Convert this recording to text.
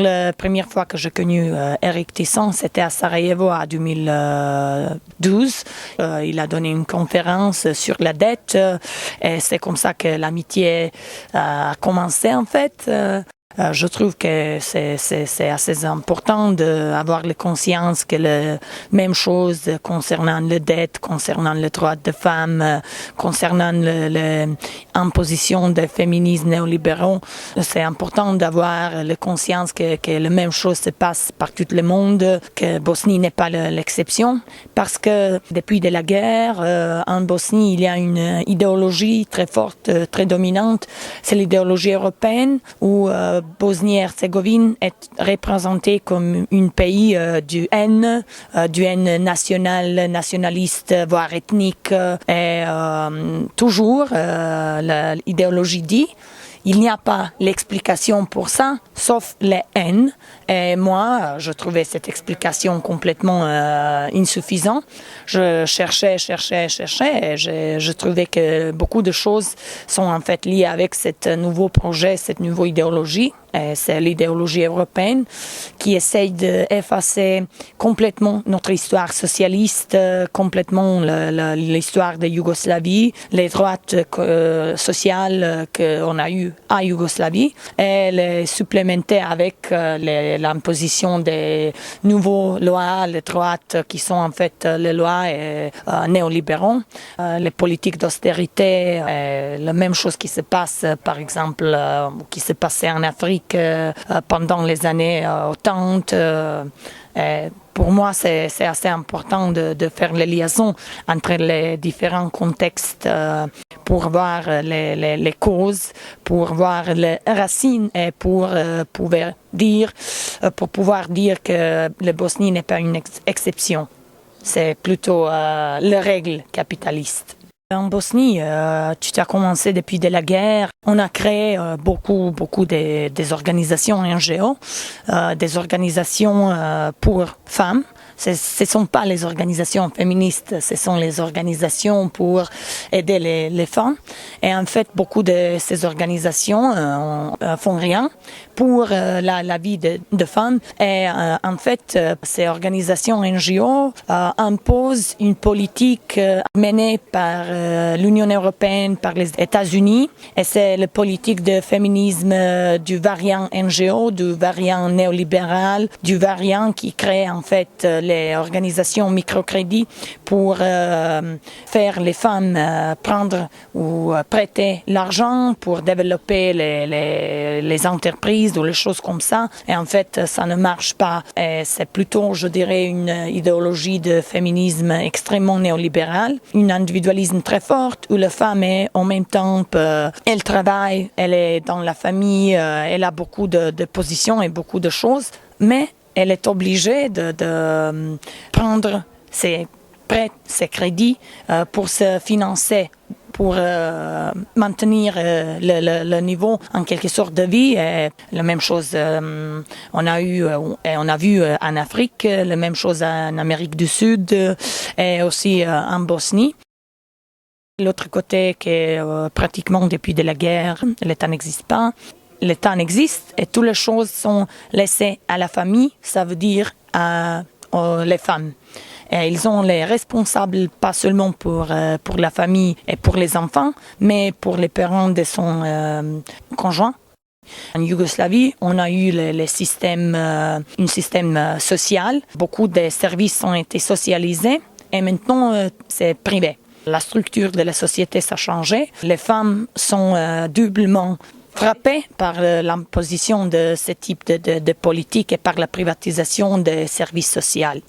La première fois que j'ai connu Eric Tisson, c'était à Sarajevo en 2012. Il a donné une conférence sur la dette et c'est comme ça que l'amitié a commencé en fait. Je trouve que c'est assez important d'avoir la conscience que la même chose concernant la dette, concernant le droit des femmes, concernant l'imposition des féminismes néolibéraux, c'est important d'avoir la conscience que la même chose se passe par tout le monde, que Bosnie n'est pas l'exception, parce que depuis de la guerre, en Bosnie, il y a une idéologie très forte, très dominante, c'est l'idéologie européenne où Bosnie-Herzégovine est représentée comme un pays du haine national, nationaliste, voire ethnique. Et toujours, l'idéologie dit, il n'y a pas l'explication pour ça, sauf la haine. Et moi, je trouvais cette explication complètement insuffisante. Je cherchais, et je trouvais que beaucoup de choses sont en fait liées avec ce nouveau projet, cette nouvelle idéologie. C'est l'idéologie européenne qui essaye d'effacer complètement notre histoire socialiste, complètement l'histoire de Yougoslavie, les droits sociaux qu'on a eu à Yougoslavie et les supplémenter avec l'imposition des nouvelles lois, les droits qui sont en fait les lois néolibéraux, les politiques d'austérité, la même chose qui se passe par exemple, qui se passait en Afrique pendant les années 80. Pour moi, c'est assez important de faire les liaisons entre les différents contextes pour voir les causes, pour voir les racines et pour pouvoir dire que la Bosnie n'est pas une exception. C'est plutôt la règle capitaliste. En Bosnie, tu as commencé depuis de la guerre. On a créé beaucoup des organisations NGO, des organisations pour femmes. Ce ne sont pas les organisations féministes, ce sont les organisations pour aider les femmes. Et en fait, beaucoup de ces organisations font rien pour la vie de femmes. Et en fait, ces organisations NGO imposent une politique menée par l'Union européenne, par les États-Unis. Et c'est la politique de féminisme du variant NGO, du variant néolibéral, du variant qui crée en fait les organisations microcrédits pour faire les femmes prendre ou prêter l'argent pour développer les entreprises ou les choses comme ça. Et en fait, ça ne marche pas. Et c'est plutôt, je dirais, une idéologie de féminisme extrêmement néolibéral, un individualisme très fort où la femme est en même temps, elle travaille, elle est dans la famille, elle a beaucoup de positions et beaucoup de choses, mais elle est obligée de prendre ses prêts, ses crédits pour se financer, pour maintenir le niveau en quelque sorte de vie. Et la même chose, on a vu en Afrique, la même chose en Amérique du Sud et aussi en Bosnie. L'autre côté, que pratiquement depuis de la guerre, l'État n'existe pas. L'État existe et toutes les choses sont laissées à la famille, ça veut dire les femmes. Et ils ont les responsables pas seulement pour la famille et pour les enfants, mais pour les parents de son conjoint. En Yougoslavie, on a eu un système social. Beaucoup de services ont été socialisés et maintenant c'est privé. La structure de la société s'est changée. Les femmes sont doublement frappées par l'imposition de ce type de politique et par la privatisation des services sociaux.